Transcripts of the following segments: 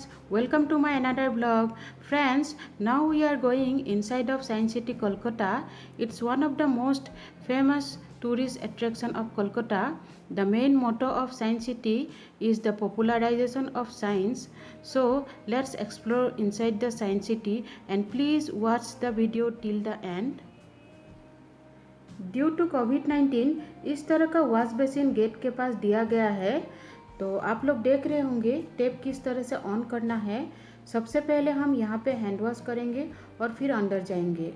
guys, welcome to my another vlog. Friends, now we are going inside of Science City Kolkata. It's one of the most famous tourist attraction of Kolkata. The main motto of Science City is the popularization of science. So let's explore inside the Science City and please watch the video till the end. Due to कोविड-19 इस तरह का wash basin gate के पास दिया गया है। तो आप लोग देख रहे होंगे टेप किस तरह से ऑन करना है। सबसे पहले हम यहाँ पे हैंड वॉश करेंगे और फिर अंदर जाएंगे।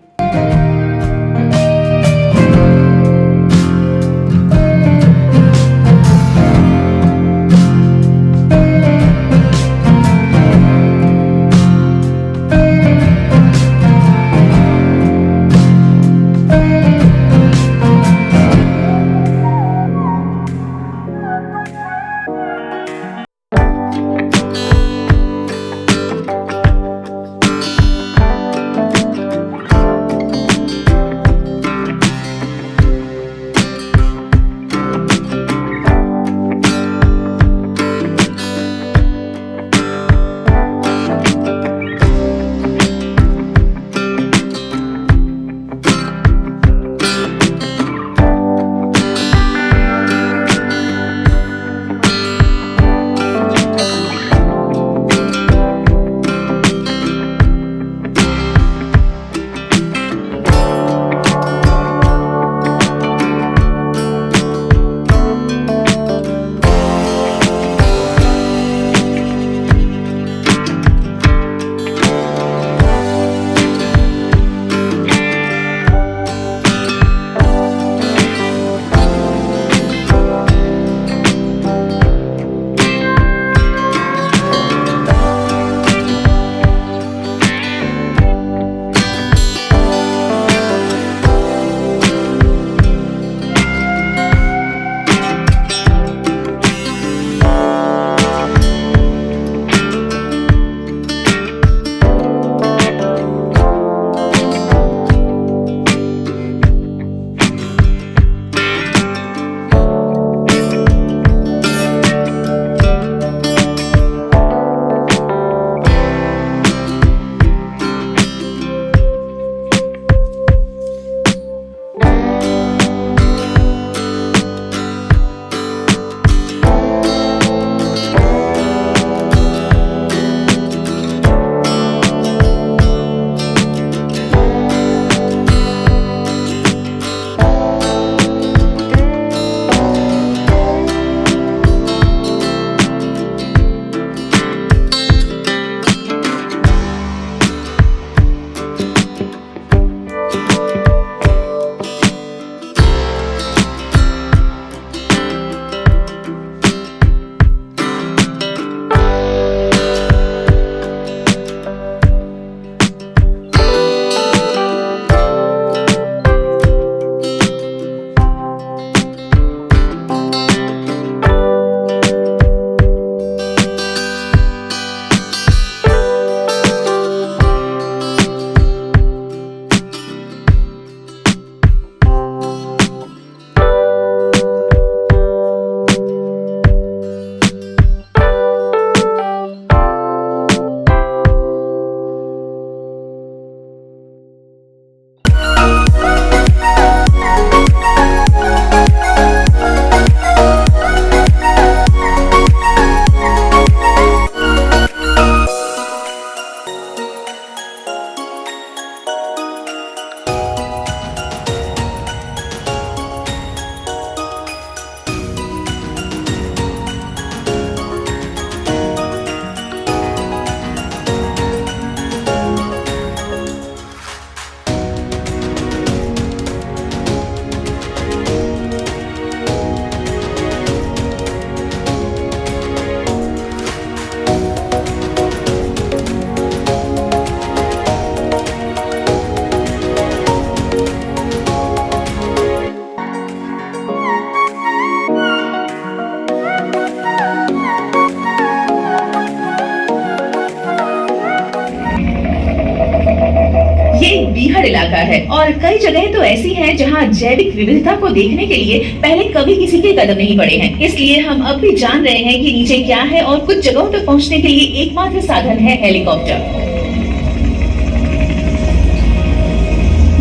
एक बीहड़ इलाका है और कई जगह तो ऐसी हैं जहां जैविक विविधता को देखने के लिए पहले कभी किसी के कदम नहीं पड़े हैं। इसलिए हम अब भी जान रहे हैं कि नीचे क्या है और कुछ जगहों तक पहुंचने के लिए एकमात्र साधन है हेलीकॉप्टर।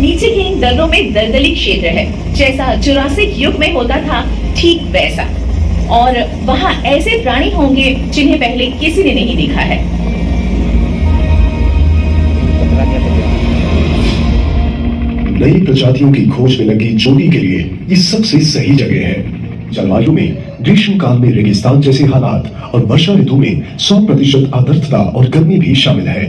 नीचे के इन दर्रों में दलदली क्षेत्र है, जैसा जुरासिक युग में होता था ठीक वैसा। और वहाँ ऐसे प्राणी होंगे जिन्हें पहले किसी ने नहीं देखा है। नई प्रजातियों की खोज में लगी चोटी के लिए ये सबसे सही जगह है। जलवायु में ग्रीष्म काल में रेगिस्तान जैसे हालात और वर्षा ऋतु में 100% आर्द्रता और गर्मी भी शामिल है।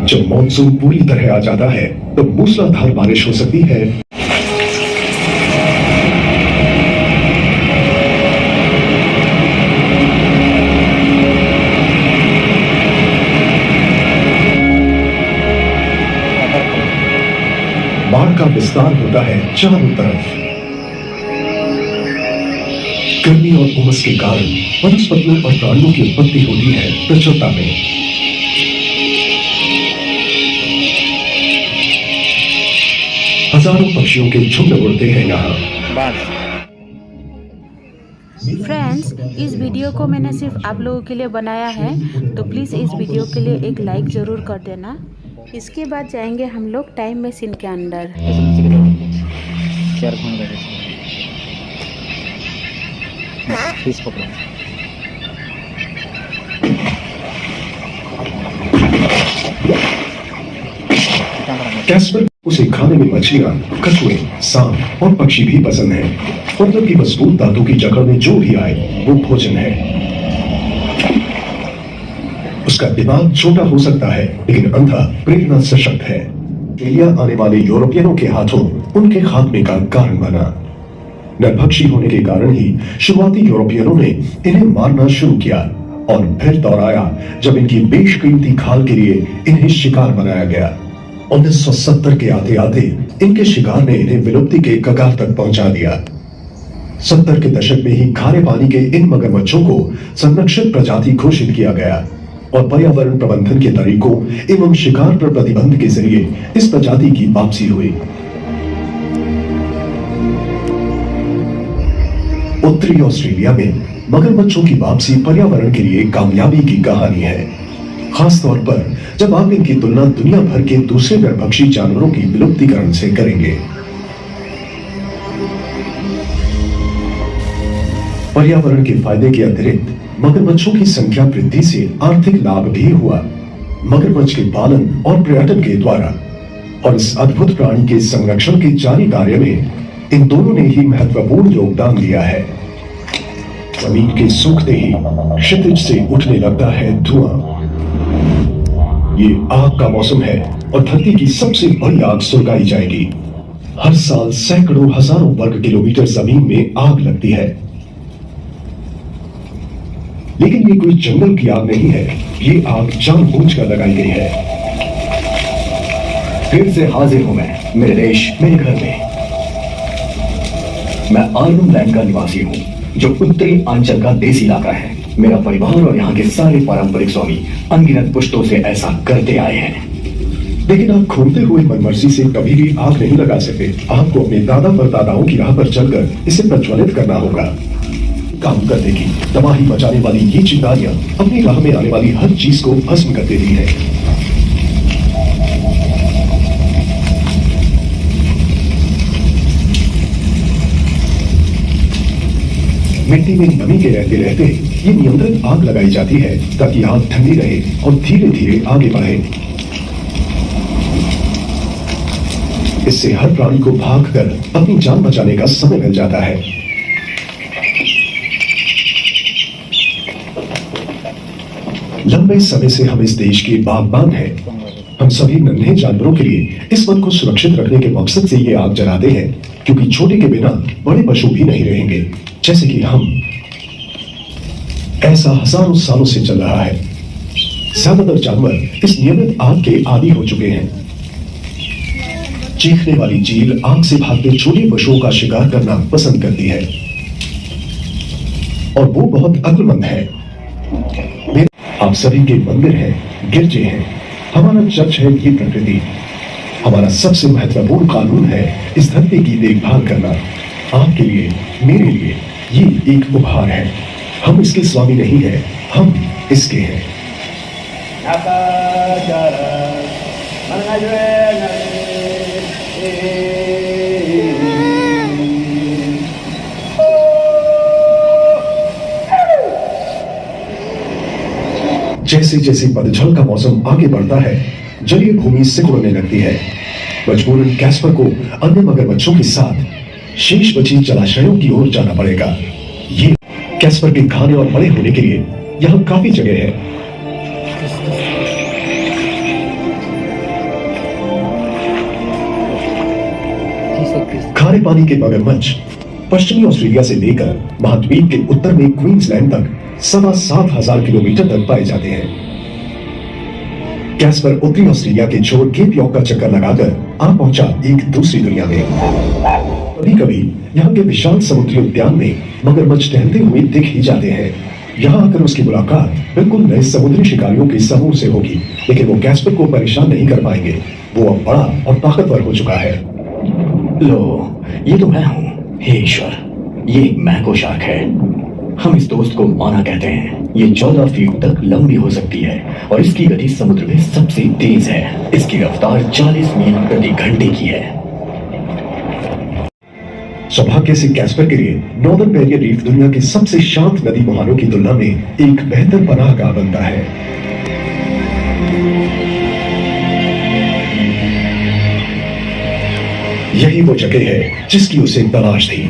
जब मॉनसून पूरी तरह आ जाता है तो मूसलाधार बारिश हो सकती है। बाढ़ का विस्तार होता है चारों तरफ। गर्मी और उमस के कारण वनस्पतियों और प्राणियों की उत्पत्ति होती है प्रचुरता में। हजारों पक्षियों के झुंड उड़ते हैं यहाँ। फ्रेंड्स, इस वीडियो को मैंने सिर्फ आप लोगों के लिए बनाया है, तो प्लीज़ इस वीडियो के लिए एक लाइक ज़रूर कर देना। इसके बाद जाएंगे हम लोग टाइम मशीन के अंदर। कैस्पर उसे खाने में मछलियां, कछुए, सांप और पक्षी भी पसंद हैं। पत्थर की मजबूत दांतों की जकड़ में जो भी आए वो भोजन है। उसका दिमाग छोटा हो सकता है लेकिन अंधा प्रेरणा सशक्त है। ऑस्ट्रेलिया आने वाले यूरोपियनों के हाथों उनके खात्मे का कारण बना। नरभक्षी होने के कारण ही शुरुआती यूरोपियनों ने इन्हें मारना शुरू किया और फिर दौर आया जब इनकी बेशकीमती खाल के लिए इन्हें शिकार बनाया गया। 1970 के आते आते इनके शिकार ने इन्हें विलुप्ति के कगार तक पहुंचा दिया। 70 के दशक में ही खारे पानी के इन मगरमच्छों को संरक्षित प्रजाति घोषित किया गया और पर्यावरण प्रबंधन के तरीकों एवं शिकार पर प्रतिबंध के जरिए इस प्रजाति की वापसी हुई। उत्तरी ऑस्ट्रेलिया में मगरमच्छों की वापसी पर्यावरण के लिए कामयाबी की कहानी है, खासतौर पर जब आप इनकी तुलना दुनिया भर के दूसरे नरभक्षी जानवरों की विलुप्तीकरण से करेंगे। पर्यावरण के फायदे के अतिरिक्त मगरमच्छों की संख्या वृद्धि से आर्थिक लाभ भी हुआ। मगरमच्छ के पालन और पर्यटन के द्वारा और इस अद्भुत प्राणी के संरक्षण के जारी कार्य में इन दोनों ने ही महत्वपूर्ण योगदान दिया है। जमीन के सूखते ही क्षितिज से उठने लगता है धुआं। ये आग का मौसम है और धरती की सबसे बड़ी आग सुलगाई जाएगी। हर साल सैकड़ों हजारों वर्ग किलोमीटर जमीन में आग लगती है। लेकिन ये कोई जंगल की आग नहीं है, ये आग जानबूझकर लगाई गई है। फिर से हाजिर हूं मैं मेरे देश, मेरे घर में। मैं आर्नम लैंड का निवासी हूं, जो उत्तरी अंचल का देसी इलाका है। मेरा परिवार और यहाँ के सारे पारंपरिक स्वामी अनगिनत पुश्तों से ऐसा करते आए हैं। लेकिन आप घूमते हुए मनमर्जी से कभी भी आग नहीं लगा सकते। आपको अपने दादा परदादाओं की राह पर चलकर इसे प्रज्वलित करना होगा। काम कर देगी। तबाही मचाने वाली ये चिंगारियां अपनी राह में आने वाली हर चीज को भस्म कर देती है। मिट्टी में नमी के रहते रहते ये नियंत्रित आग लगाई जाती है ताकि आग ठंडी रहे और धीरे धीरे आगे बढ़े। इससे हर प्राणी को भागकर अपनी जान बचाने का समय मिल जाता है। लंबे समय से हम इस देश के बागबान हैं। हम सभी नन्हे जानवरों के लिए इस वन को सुरक्षित रखने के मकसद से ये आग जलाते हैं, क्योंकि छोटे के बिना बड़े पशु भी नहीं रहेंगे, जैसे कि हम। ऐसा हजारों सालों से चल रहा है। ज्यादातर जानवर इस नियमित आग के आदी हो चुके हैं। चीखने वाली चील आग से भागते छोटे पशुओं का शिकार करना पसंद करती है और वो बहुत अक्लमंद है। आप सभी के मंदिर हैं, गिरजे हैं, हमारा चर्च है, ये प्रकृति। हमारा सबसे महत्वपूर्ण कानून है इस धरती की देखभाल करना। आपके लिए, मेरे लिए ये एक उपहार है। हम इसके स्वामी नहीं हैं, हम इसके हैं। जैसे जैसे पतझड़ का मौसम आगे बढ़ता है, जलीय भूमि सिकुड़ने लगती है। मजबूरन कैस्पर को अन्य मगरमच्छों के साथ शेष बची जलाशयों की ओर जाना पड़ेगा। ये कैस्पर के खाने और बड़े होने के लिए यहाँ काफी जगह है। खारे पानी के मगरमच्छ पश्चिमी ऑस्ट्रेलिया से लेकर महाद्वीप के उत्तर में क्वींसलैंड तक 7,500 किलोमीटर तक पाए जाते हैं। कैस्पर उत्तरी ऑस्ट्रेलिया के छोर केप यॉर्क का चक्कर लगाकर आ पहुंचा एक दूसरी दुनिया में। कभी कभी यहाँ के विशाल समुद्री उद्यान में मगरमच्छ टहलते हुए दिख ही जाते हैं। यहाँ आकर उसकी मुलाकात बिल्कुल नए समुद्री शिकारियों के समूह से होगी, लेकिन वो कैस्पर को परेशान नहीं कर पाएंगे। वो अब बड़ा और ताकतवर हो चुका है। लो, ये तो मैं हूँ। हे ईश्वर, ये एक मैको शार्क है। हम इस दोस्त को माना कहते हैं। ये 14 फीट तक लंबी हो सकती है और इसकी गति समुद्र में सबसे तेज है। इसकी रफ्तार 40 मील प्रति घंटे की है। सौभाग्य से कैस्पर के लिए नॉर्दर्न बैरियर रीफ दुनिया के सबसे शांत नदी मुहानों की तुलना में एक बेहतर पनाहगाह बनता है। यही वो जगह है जिसकी उसे तलाश थी,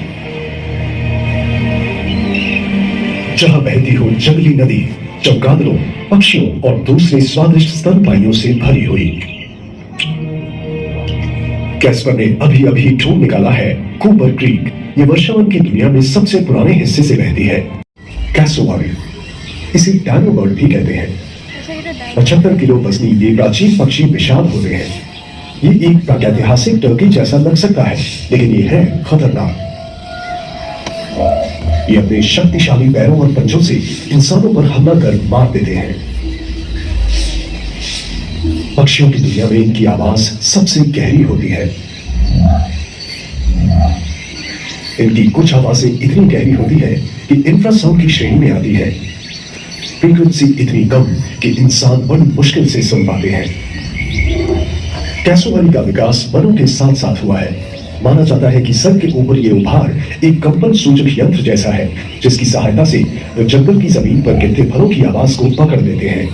जहां बहती हो जंगली नदी, चमगादड़ों, पक्षियों और दूसरे स्वादिष्ट स्तनपाइयों से भरी हुई। कैस्पर ने अभी अभी ढूंढ निकाला है कूपर क्रीक। ये वर्षावन की दुनिया में सबसे पुराने हिस्से से बहती है। कैसोवारी, इसे डैनो बर्ड भी कहते हैं। 75 किलो वजनी ये प्राचीन पक्षी विशाल होते हैं। ये एक प्रागैतिहासिक टर्की जैसा लग सकता है, लेकिन ये है खतरनाक। ये अपने शक्तिशाली पैरों और पंजों से इंसानों पर हमला कर मार देते हैं। पक्षियों की दुनिया में इनकी आवाज सबसे गहरी होती है। इनकी कुछ आवाजें इतनी गहरी होती है कि इंफ्रासाउंड की श्रेणी में आती है। फ्रीक्वेंसी इतनी कम कि इंसान बड़ी मुश्किल से सुन पाते हैं। कैसोवारी का विकास वनों के साथ साथ हुआ है। माना जाता है कि सर के ऊपर ये उपहार एक कंपन सूचक यंत्र जैसा है, जिसकी सहायता से वे जंगल की जमीन पर गिरते फलों की आवाज को पकड़ लेते हैं।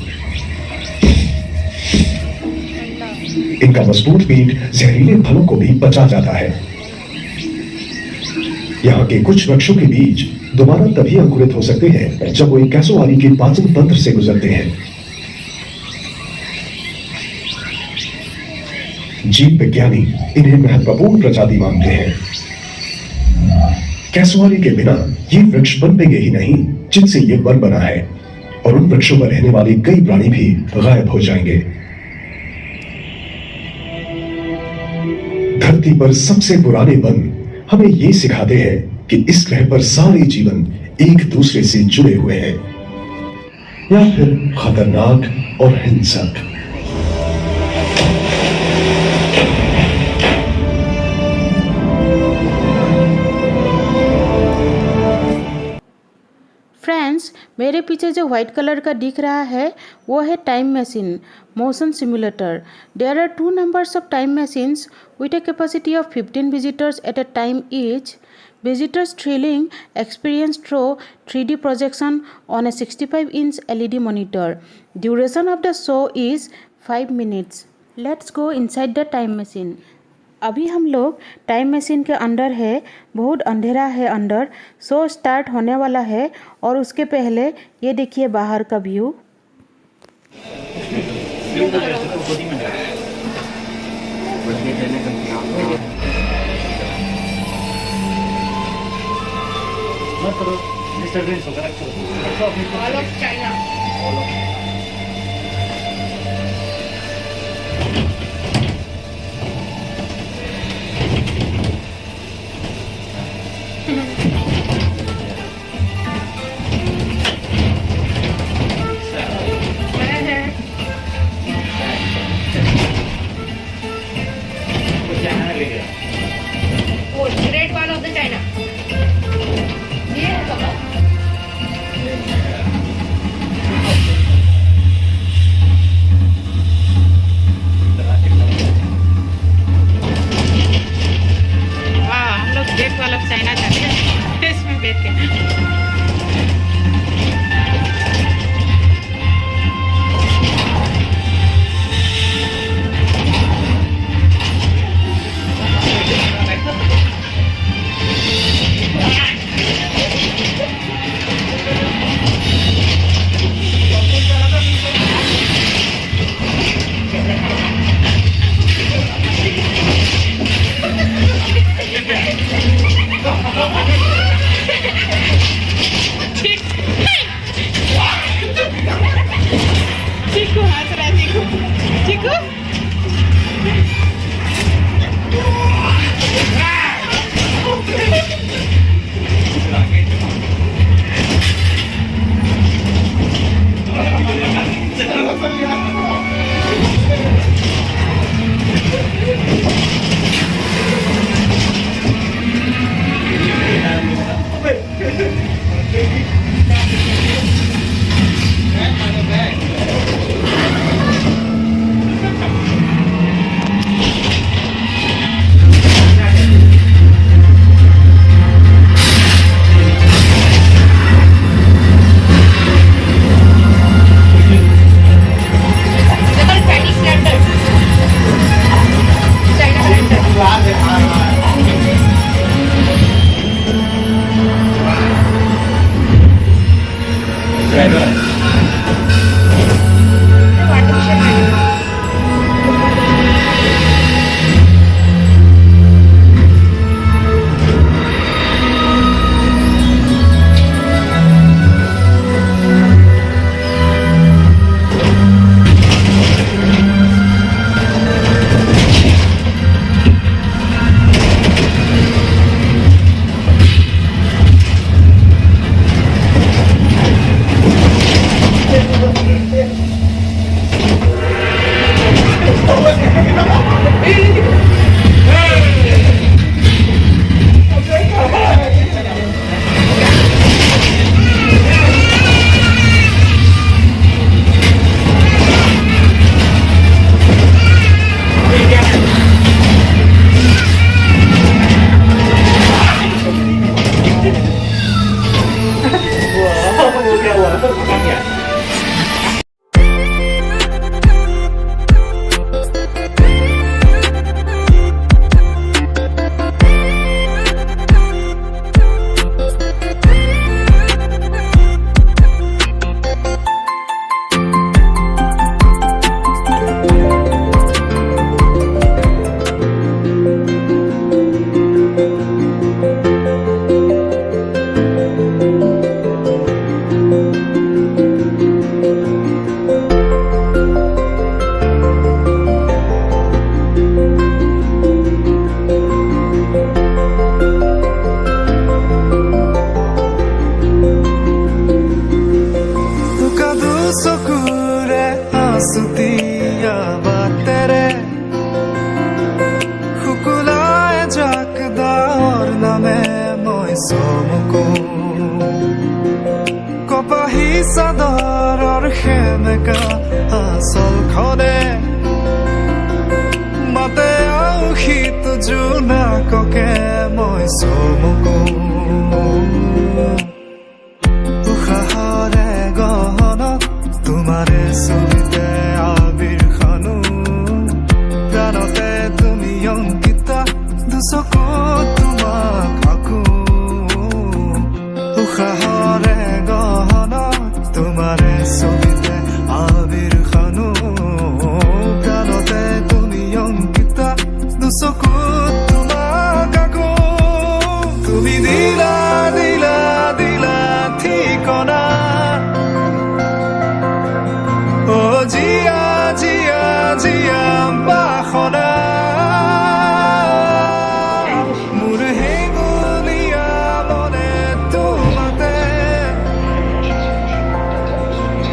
इनका मजबूत पीठ जहरीले फलों को भी बचा जाता है। यहाँ के कुछ वृक्षों के बीज दोबारा तभी अंकुरित हो सकते हैं जब वो एक कैसोवारी के पाचन तंत्र से गुजरते हैं। जीव विज्ञानी इन्हें महत्वपूर्ण प्रजाति मानते हैं। कैसोवारी के बिना ये वृक्ष बन पेंगे ही नहीं जिनसे ये वन बना है, और उन वृक्षों पर रहने वाले कई प्राणी भी गायब हो जाएंगे। धरती पर सबसे पुराने वन हमें ये सिखाते हैं कि इस ग्रह पर सारे जीवन एक दूसरे से जुड़े हुए हैं, या फिर खतरनाक और हिंसक। फ्रेंड्स, मेरे पीछे जो व्हाइट कलर का दिख रहा है वो है time machine motion simulator. There are 2 numbers of time machines with a capacity of 15 visitors at a time each. Visitors thrilling experience through 3D projection on a 65-inch LED monitor. Duration of the show is 5 minutes. Let's go inside the time machine. अभी हम लोग time machine के अंदर है। बहुत अंधेरा है अंदर। शो स्टार्ट होने वाला है और उसके पहले ये देखिए बाहर का व्यू। सुतिया तेरे শুকুলায় জাকদার নামে মই চমকো কপাহী চাদৰৰ সেমেকা আচলখনে মাতে আউসীত জোনাককে মই চমকো উশাহৰে গহনত তোমাৰে ছবিতে আবিৰ খানো প্ৰাণতে তুমি অংকিতা দুচকুত তোমাক আকো উশাহৰে গহনত তোমাৰে ছবিতে আবিৰ খানো প্ৰাণতে তুমি অংকিতা দুচকুত তোমাক আকো তুমি দিলা দিলা দিলা ঠিকনা ও জিয়া জিয়া জিয়া বাসনা মোৰ সেই বলিয়া মনে তোমাতে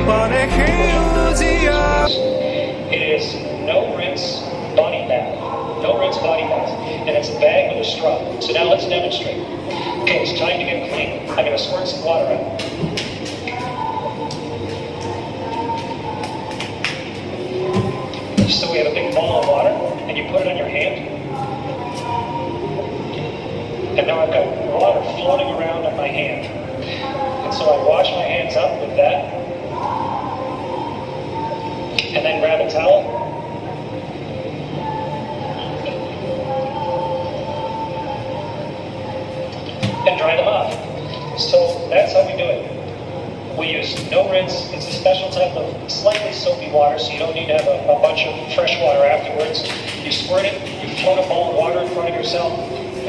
পাৰে সেউজীয়া It is no rinse body bath. No rinse body bath. And it's a bag with a straw. So now let's demonstrate. Okay, it's time to get clean. I'm going to squirt some water out. So we have a big ball of water, and you put it on your hand. And now I've got water floating around on my hand. And so I wash my hands up with that. And then grab a towel. And dry them off. So that's how we do it. We use no rinse. It's a special type of slightly soapy water, so you don't need to have a bunch of fresh water afterwards. You squirt it, you float a bowl of water in front of yourself,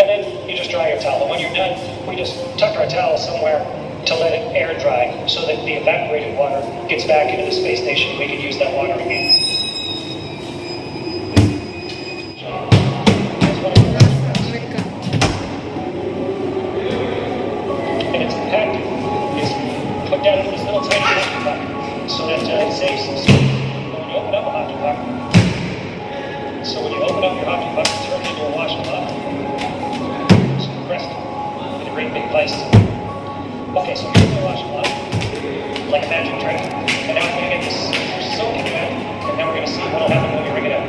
and then you just dry your towel. And when you're done, we just tuck our towel somewhere to let it air dry so that the evaporated water gets back into the space station and we can use that water again. And got it in this little tiny hockey puck, so that it saves some space. But when you open up a hockey puck, so when you open up your hockey puck, it turns into a washcloth. It's compressed with a great big place. Okay, so here's the washcloth, like a magic trick. And now I'm going to get this soaking wet, and then we're going to see what will happen when we rig it up.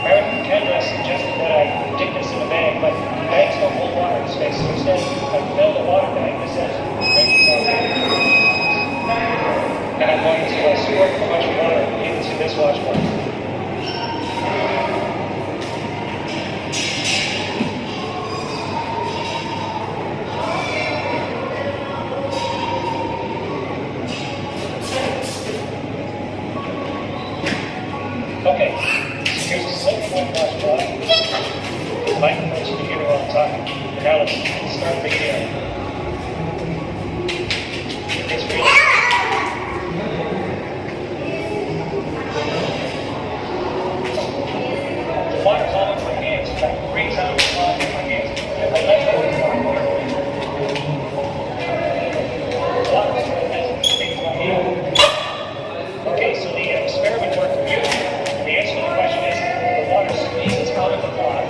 Eric Kendra suggested that I dig this in a bag, but bags don't hold water in space, so instead I filled a water bag. This says drinking water. And I'm going to squirt a bunch of water into this washcloth. Okay, so here's a soaking wet washcloth. The microphone so you can hear me while I'm talking. Now let's start the video. It's real. The water's all over my hands. It's like rains out of the water in my hands. If I let go of the water, the water's right as it stays my hand. Okay, so the experiment worked for you. The answer to the question is the water squeezes out of the cloth,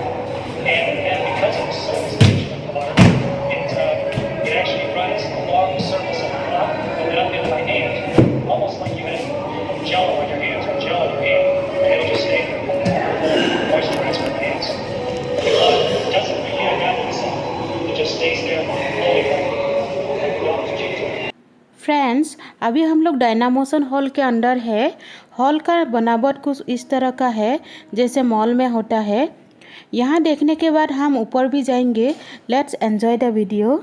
and because of the surface tension of the water, it actually runs along the surface of the cloth and then up into my hand, almost like you had Jello on your hands or gel on your hand, and it'll just stay there. Moisturize my hands. The cloth doesn't really adapt itself. It just stays there fully right. Friends, अभी हम लोग डायनामोशन hall के अंदर है। Hall का बनावट कुछ इस तरह का है जैसे मॉल में होता है। यहाँ देखने के बाद हम ऊपर भी जाएंगे। Let's enjoy the video.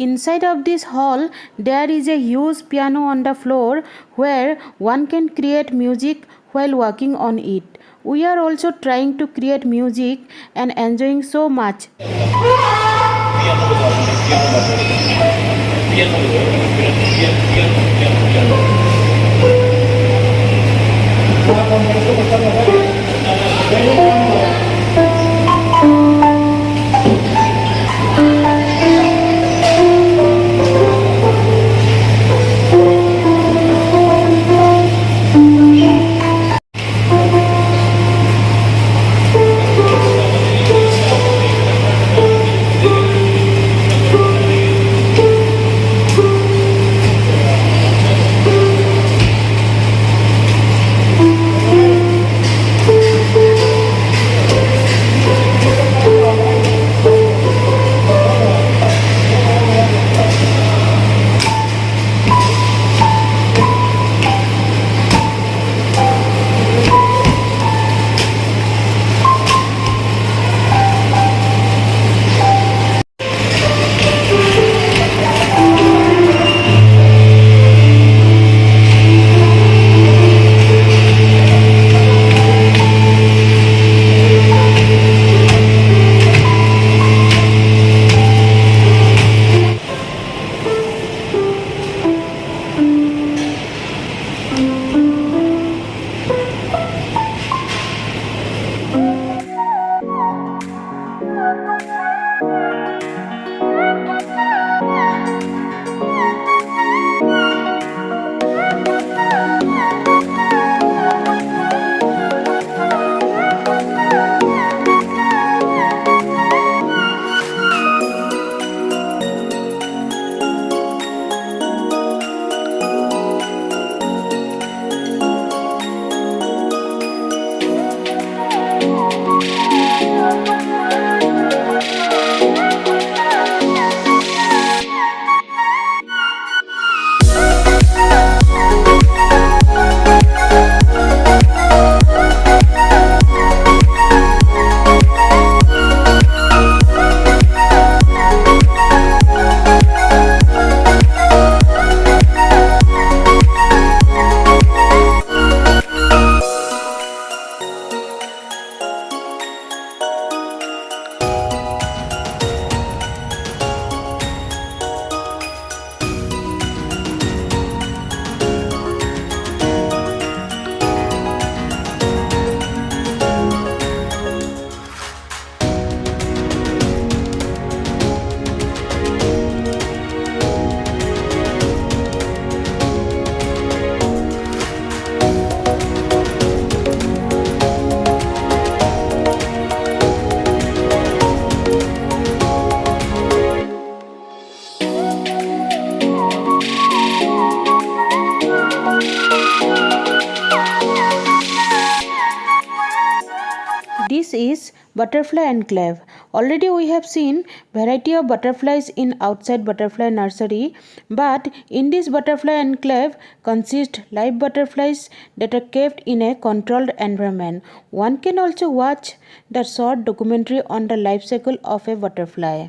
Inside of this hall, there is a huge piano on the floor where one can create music while working on it. We are also trying to create music and enjoying so much. This is Butterfly Enclave. Already we have seen variety of butterflies in outside butterfly nursery, but in this butterfly enclave consist live butterflies that are kept in a controlled environment. One can also watch the short documentary on the life cycle of a butterfly.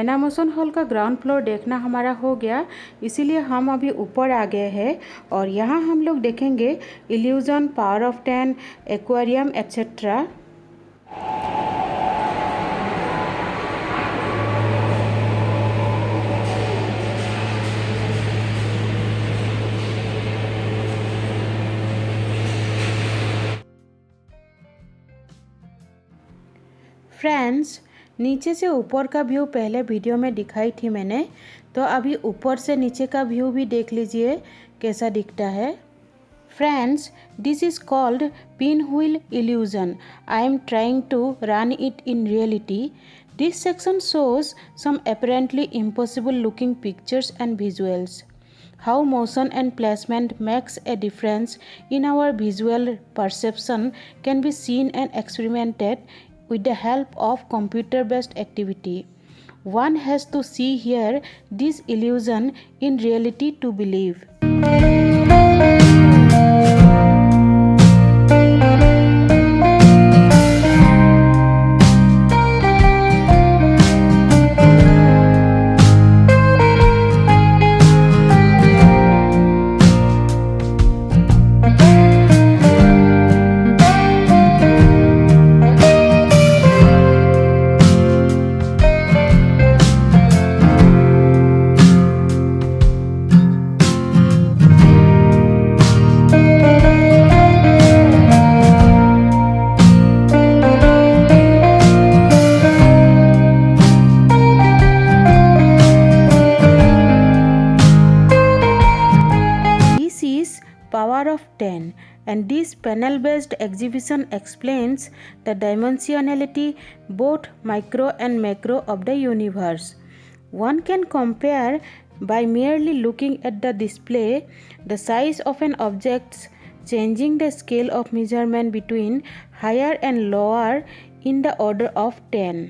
एनामोशन hall का ground floor देखना हमारा हो गया, इसीलिए हम अभी ऊपर आ गए हैं और यहाँ हम लोग देखेंगे illusion, power of 10, aquarium etcetera. Friends, नीचे से ऊपर का व्यू पहले वीडियो में दिखाई थी मैंने, तो अभी ऊपर से नीचे का व्यू भी देख लीजिए कैसा दिखता है। Friends, this is called pin wheel illusion. I am trying to run it in reality. This section shows some apparently impossible looking pictures and visuals. How motion and placement makes a difference in our visual perception can be seen and experimented with the help of computer-based activity. One has to see here this illusion in reality to believe. Power of 10, and this panel based exhibition explains the dimensionality, both micro and macro, of the universe. One can compare by merely looking at the display the size of an object, changing the scale of measurement between higher and lower in the order of 10.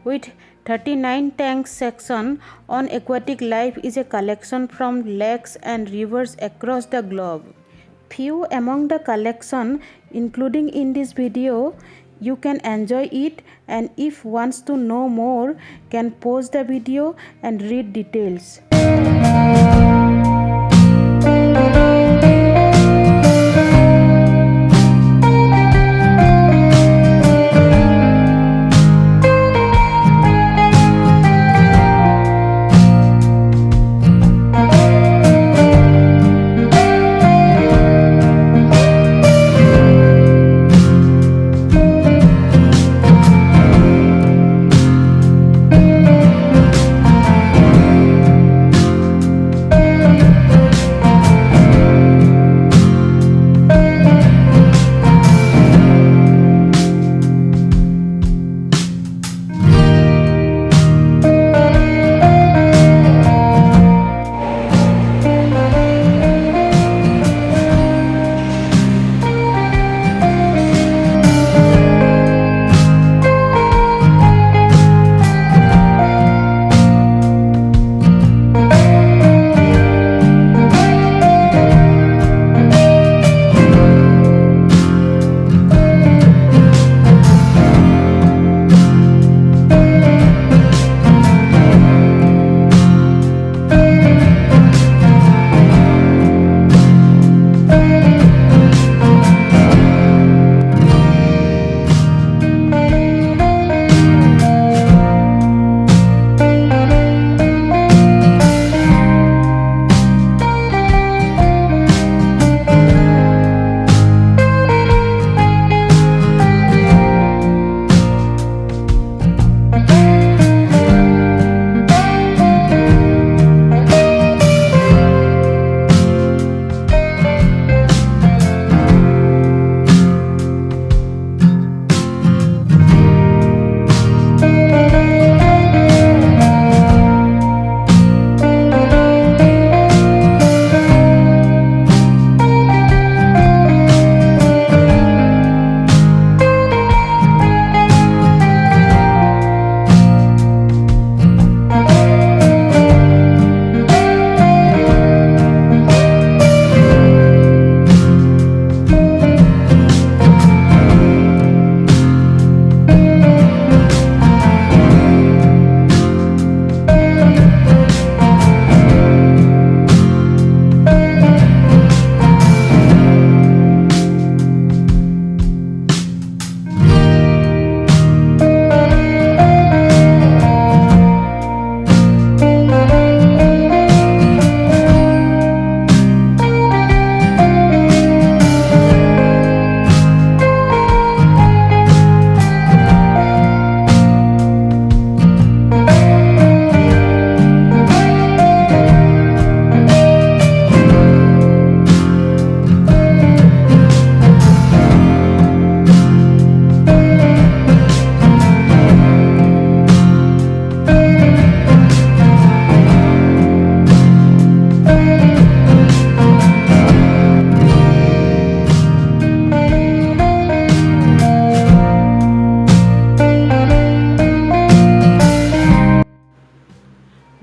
with 39 tanks section on aquatic life is a collection from lakes and rivers across the globe. Few among the collection including in this video, you can enjoy it, and if wants to know more can pause the video and read details.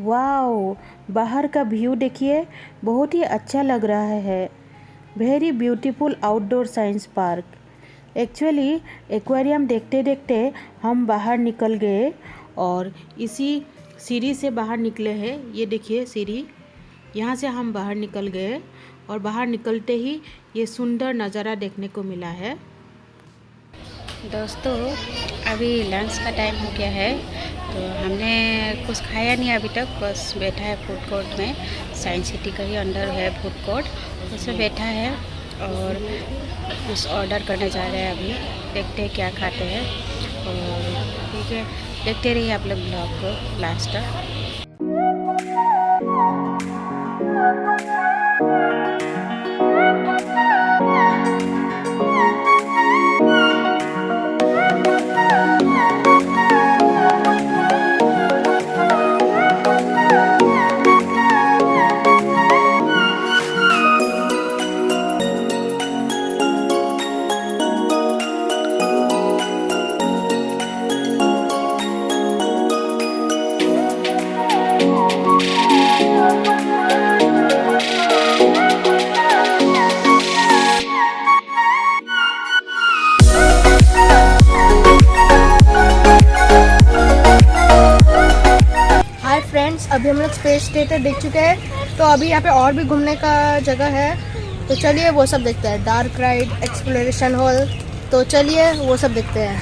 Wow, बाहर का view देखिए, बहुत ही अच्छा लग रहा है। Very beautiful outdoor science park. Actually aquarium देखते देखते हम बाहर निकल गए और इसी सीढ़ी से बाहर निकले हैं। ये देखिए सीढ़ी, यहाँ से हम बाहर निकल गए और बाहर निकलते ही ये सुंदर नज़ारा देखने को मिला है। दोस्तों, अभी लंच का टाइम हो गया है, तो हमने कुछ खाया नहीं अभी तक, बस बैठा है फूड कोर्ट में। साइंस सिटी का ही अंदर है फूड कोर्ट, उसमें बैठा है और कुछ ऑर्डर करने जा रहे हैं। अभी देखते हैं क्या खाते हैं और ठीक है, देखते रहिए आप लोग ब्लॉग को लास्ट तक। अभी हम लोग स्पेस स्टेशन देख चुके हैं, तो अभी यहाँ पे और भी घूमने का जगह है, तो चलिए वो सब देखते हैं। डार्क राइड, एक्सप्लोरेशन हॉल, तो चलिए वो सब देखते हैं।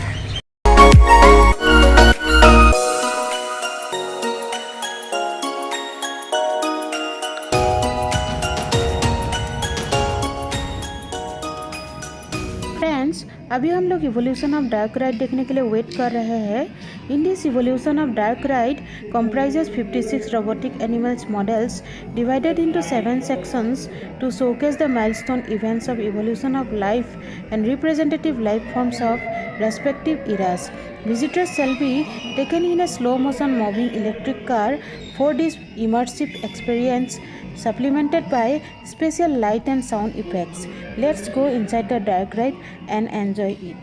फ्रेंड्स, अभी हम लोग इवोल्यूशन ऑफ डार्क राइड देखने के लिए वेट कर रहे हैं। In this evolution of dark ride comprises 56 robotic animals models divided into 7 sections to showcase the milestone events of evolution of life and representative life forms of respective eras. Visitors shall be taken in a slow motion moving electric car for this immersive experience, supplemented by special light and sound effects. Let's go inside the dark ride and enjoy it.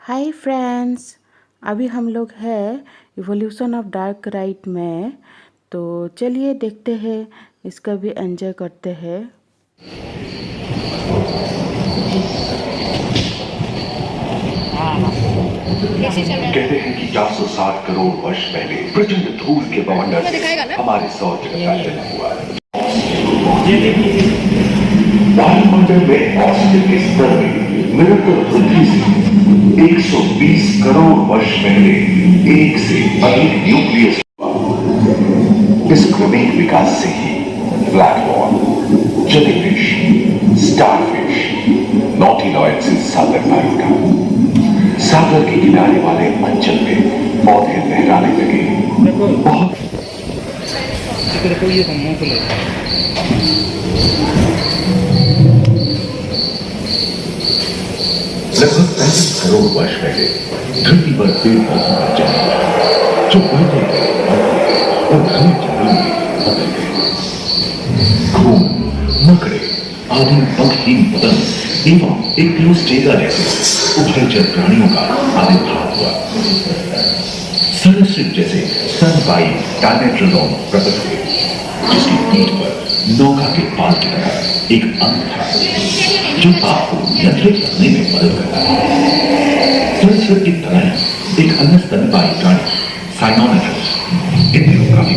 Hi friends, अभी हम लोग हैं evolution of dark ride में, तो चलिए देखते हैं, इसका भी एंजॉय करते हैं। कहते हैं कि 460 करोड़ वर्ष पहले प्रचंड धूल के बवंडर से हमारे सौर जगत का जन्म हुआ है। वायुमंडल में ऑक्सीजन के स्तर में निरंतर वृद्धि से 120 करोड़ वर्ष पहले एक से अधिक न्यूक्लियस हुआ। इस क्रमिक विकास से ही ब्लैक वॉल, जेलीफिश, स्टारफिश, नॉटिलॉइड्स सागर का रुका। सागर के किनारे वाले अंचल में पौधे लहराने लगे। बहुत लगभग 35 करोड़ वर्ष पहले धरती पर पेड़ पौधों का जन्म हुआ, जो बढ़ते गए और घने जंगलों में बदल गए। घूम, मकड़े आदि पंखहीन पतंग एवं एक क्लोस्टेगा जैसे उभयचर प्राणियों का आविर्भाव हुआ। सरसृप जैसे स्तनपायी डायमेट्रोडोन प्रकट हुए, जिसकी पीठ पर नौका के पाल की तरह एक अंग था, जो आपको नियंत्रित रखने में मदद करता है। सरसृप की तरह एक अन्य स्तनपायी प्राणी साइनोमेट्रस इन दिनों काफी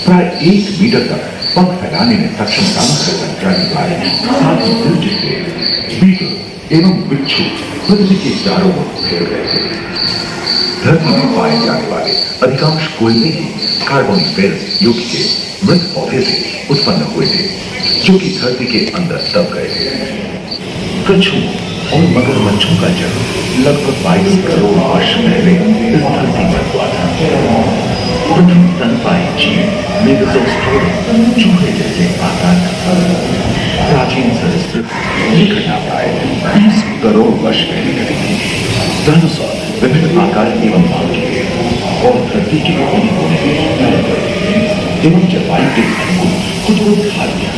प्राय 1 मीटर तक पंख फैलाने में सक्षम सामर्थ्य ड्रैगन साथ ही दिलचस्प बीटल एवं बिच्छू पृथ्वी के चारों ओर फैल गए थे। धरती में पाए जाने वाले अधिकांश कोयले ही कार्बोनिफेरस युग के मृत पौधे से उत्पन्न हुए थे, जो कि धरती के अंदर दब गए थे। कछुओं और मगरमच्छों का जन्म लगभग 22 करोड़ वर्ष पहले इस धरती पर हुआ था। प्रथम स्तनपायी जीव मेगाज़ोस्टेरोड चूहे जैसे आकार का प्राचीन सरसृप ये घटना प्राय 20 करोड़ वर्ष पहले घटी थी। डायनासोर विभिन्न आकार एवं भाग के और धरती के कोने कोने में एवं जलवायु के अनुकूल खुद को ढाल दिया।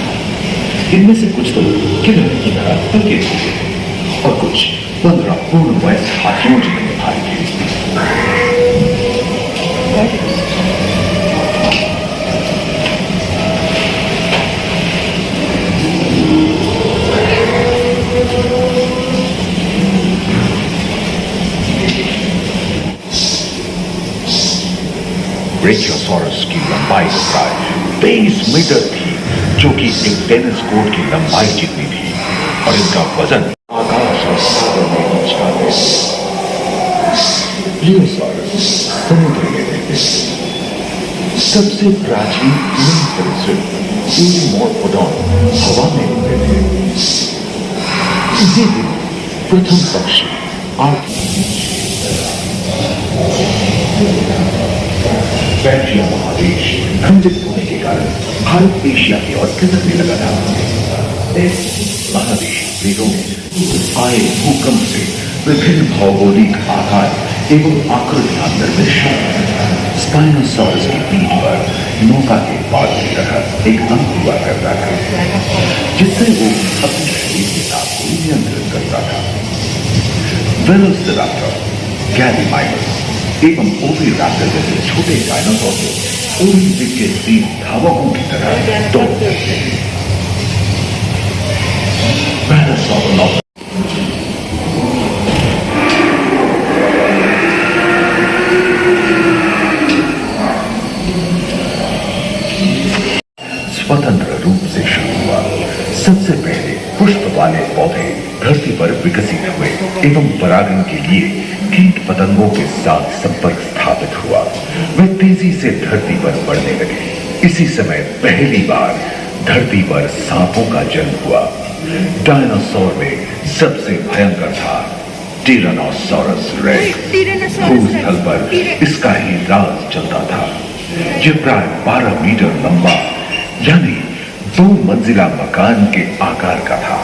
इनमें से कुछ तो किलर की तरह हल्के थे और कुछ 15 पूर्ण वयस्क हाथियों जितने भारी थे। ब्रेकियोसॉरस की लंबाई प्राय 23 मीटर थी, जो कि एक टेनिस कोर्ट की लंबाई जितनी थी, और इनका वजन आकाश और सागर में पहुंचता है। प्लियोसॉरस समुद्र में रहते थे। सबसे प्राचीन सरीसृप यूरिमोर्फोडॉन हवा में उड़ते थे। इसी दिन प्रथम पक्षी पैट्रिया महादेश खंडित होने के कारण भारत एशिया की ओर खिसकने लगा था। महादेश वेदों में आए भूकंप से विभिन्न भौगोलिक आकार एवं आकृतियां निर्मित स्पाइनोसॉरस की पीठ पर नौका के पाल की तरह एक अंग हुआ करता था, जिससे वो अपने शरीर के ताप को नियंत्रित करता था। वेलोसिराप्टर, गैलीमाइमस, एवं ओविराप्टर जैसे छोटे डायनासोर को ओलंपिक के तीन धावकों की तरह दौड़ते थे। पहला सौर स्वतंत्र रूप से शुरू हुआ। सबसे पहले पुष्प वाले पौधे धरती पर विकसित हुए एवं परागण के लिए कीट पतंगों के साथ संपर्क स्थापित हुआ। वे तेजी से धरती पर बढ़ने लगे। इसी समय पहली बार धरती पर सांपों का जन्म हुआ। डायनासोर में सबसे भयंकर था टिरानोसॉरस रेक्स। भूस्थल पर इसका ही राज चलता था। यह प्राय 12 मीटर लंबा यानी 2 मंजिला मकान के आकार का था।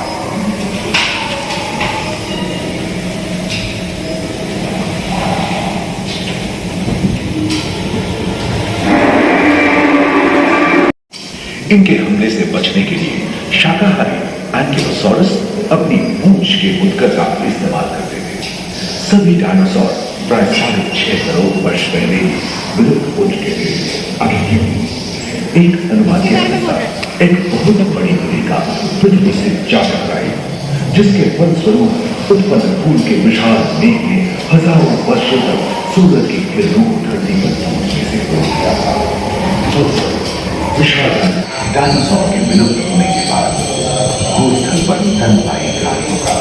इनके हमले से बचने के लिए शाकाहारी एंकिलोसॉरस अपनी पूंछ के मुद्गर का इस्तेमाल करते थे। सभी डायनासोर प्राय 6.5 करोड़ वर्ष पहले विलुप्त हो चुके थे। एक अनुमान के अनुसार एक बहुत बड़ी नदी का पृथ्वी से जा टकराई, जिसके फलस्वरूप उत्पन्न फूल के विशाल मेघ ने हजारों वर्षों तक सूरज की किरणों को धरती पर पहुंचने से रोक दिया था। विशाल डायनासोर के विलुप्त होने के बाद भूस्थल पर स्तनपायी प्राणियों का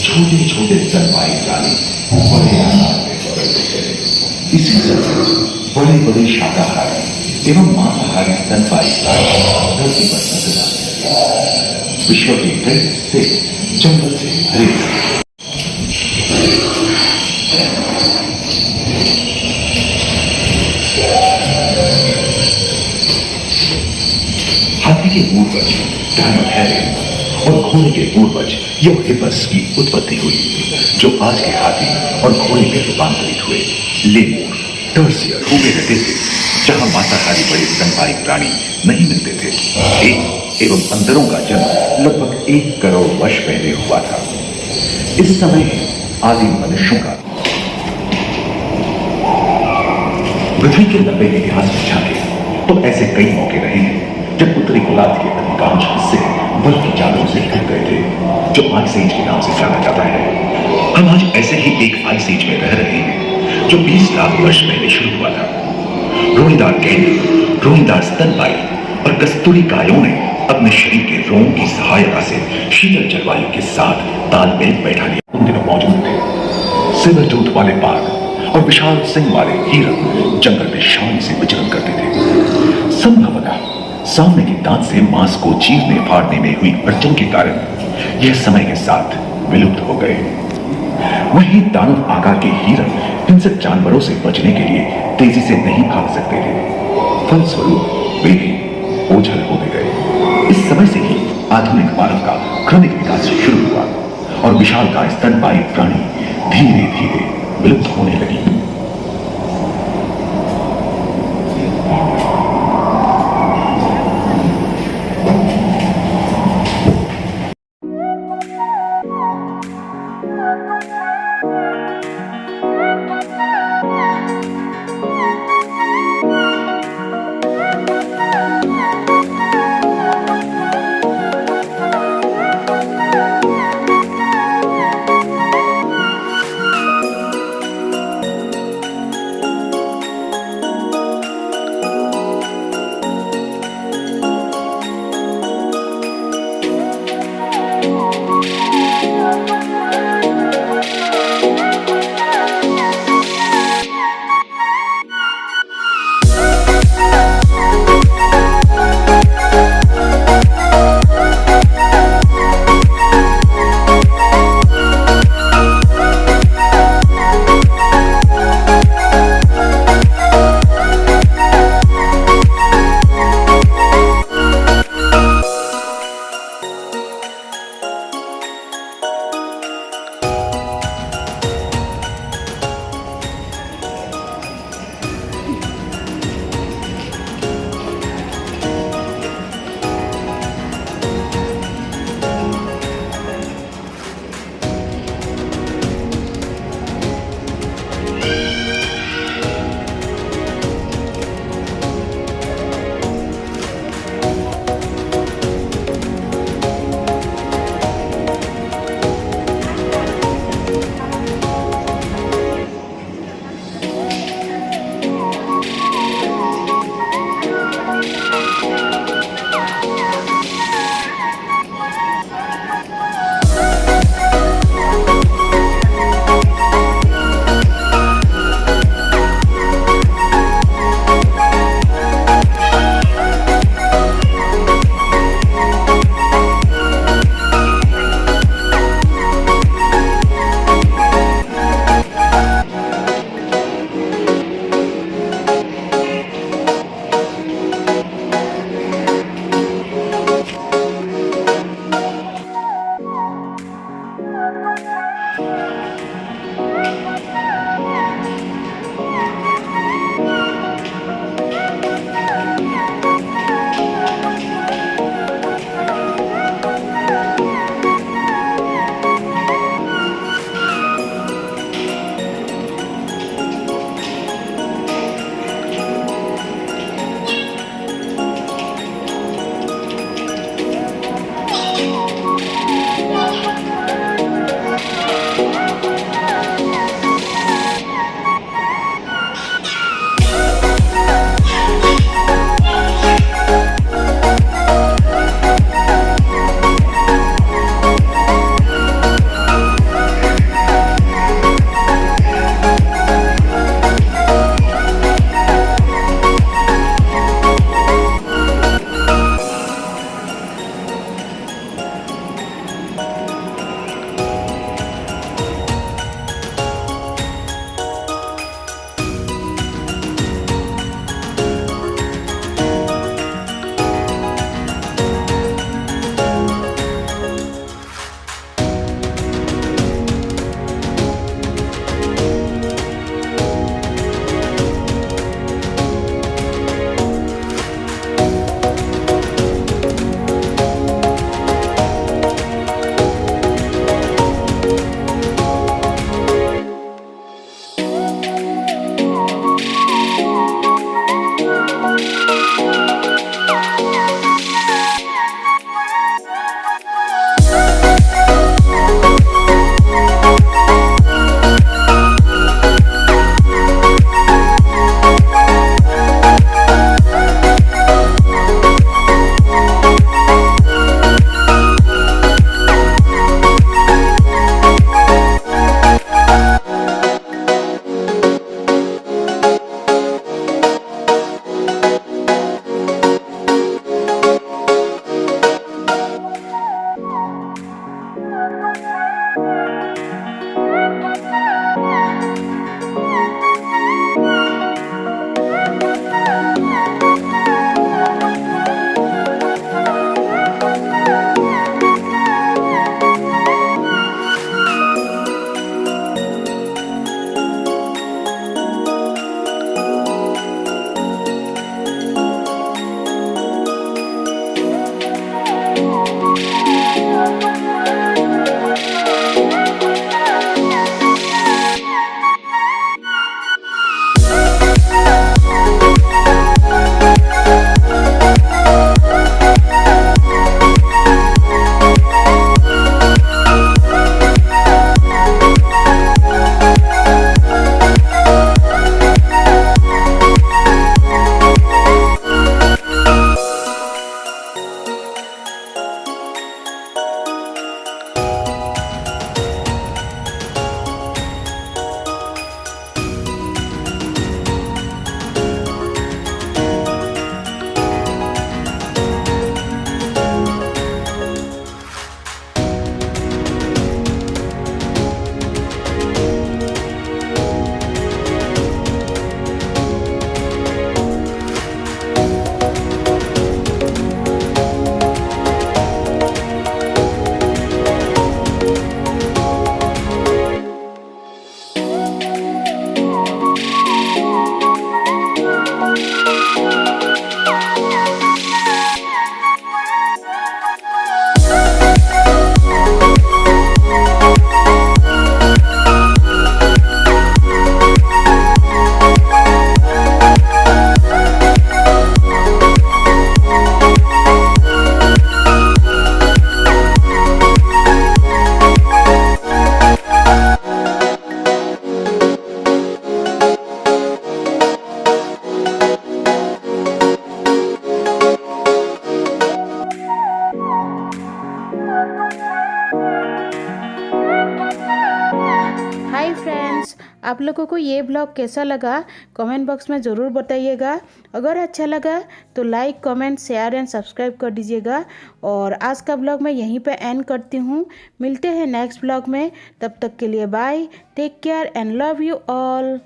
छोटे छोटे स्तनपायी प्राणी बड़े आकार में बदलते गए। इसी समय बड़े बड़े शाकाहारी एवं मांसाहारी स्तनपायी प्राणी धरती पर नजर आने लगे। विश्व के कई हिस्से जंगल से भरे। हाथी के पूर्वज डायनोथेरियन और घोड़े के पूर्वज यूरोहिपस की उत्पत्ति हुई, जो आज के हाथी और घोड़े में रूपांतरित हुए। लेमूर, टर्सियर, हुमेरेटेसिस, जहां मांसाहारी बड़े स्तनपायी प्राणी नहीं मिलते थे, एक एवं अंदरों का जन्म लगभग 1 करोड़ वर्ष पहले हुआ था। इस समय आदिम मनुष्यों का पृथ्वी के लंबे इतिहास में झांके तो ऐसे कई मौके रहे हैं जब उत्तरी गोलार्ध के अधिकांश हिस्से बर्फ की चादरों से ढक गए थे, जो आइस एज के नाम से जाना जाता है। हम आज ऐसे ही एक आइस एज में रह रहे हैं जो 20 लाख वर्ष पहले शुरू हुआ था। रोईदार गेंडे, रोईदार स्तनपायी और कस्तूरी गायों ने अपने शरीर के रोम की सहायता से शीतल जलवायु के साथ तालमेल बैठा लिया। उन दिनों मौजूद थे सिल्वर टूथ वाले बाघ और विशाल सिंह वाले हिरन जंगल में शान से विचरण करते थे। संभवतः सामने के दांत से मांस को चीरने फाड़ने में हुई अड़चन के कारण यह समय के साथ विलुप्त हो गए। वहीं दानव आकार के हिरन हिंसक जानवरों से बचने के लिए तेजी से नहीं भाग सकते थे, फलस्वरूप वे भी ओझल होते गए। इस समय से ही आधुनिक मानव का क्रमिक विकास शुरू हुआ और विशालकाय स्तनपायी प्राणी धीरे धीरे विलुप्त होने लगी। लोगों को ये ब्लॉग कैसा लगा कमेंट बॉक्स में ज़रूर बताइएगा। अगर अच्छा लगा तो like, comment, share and subscribe कर दीजिएगा। और आज का ब्लॉग मैं यहीं पे एंड करती हूँ। मिलते हैं नेक्स्ट ब्लॉग में, तब तक के लिए bye, take care and love you all.